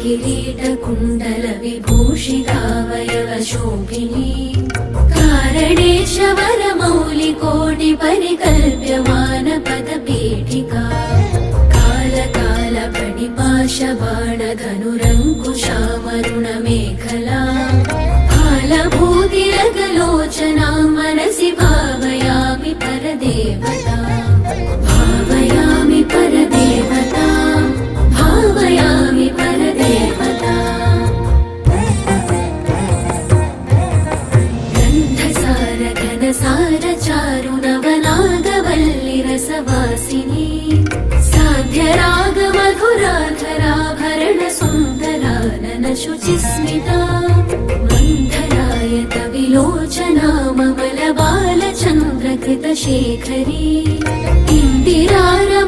किरीटकुण्डलविभूषितावयवशोभिनी कारणेशवरमौलिकोटिपरिकल्प्यमानपदपीठिका कालकालपणिपाशबाणधनुरङ्कुशामरुणमेखला कालभूतिरगलोचना मनसि भावयामि परदेवता भावयामि परदेवता भावयामि परदेवता गन्धसार घनसार चारुनवनागवल्लिरसवासिनी साध्यराग मधुराधराभरण सुन्दरानन शुचिस्मिता मन्थरायत विलोचना ममल बालचन्द्रकृतशेखरी इन्दिरारम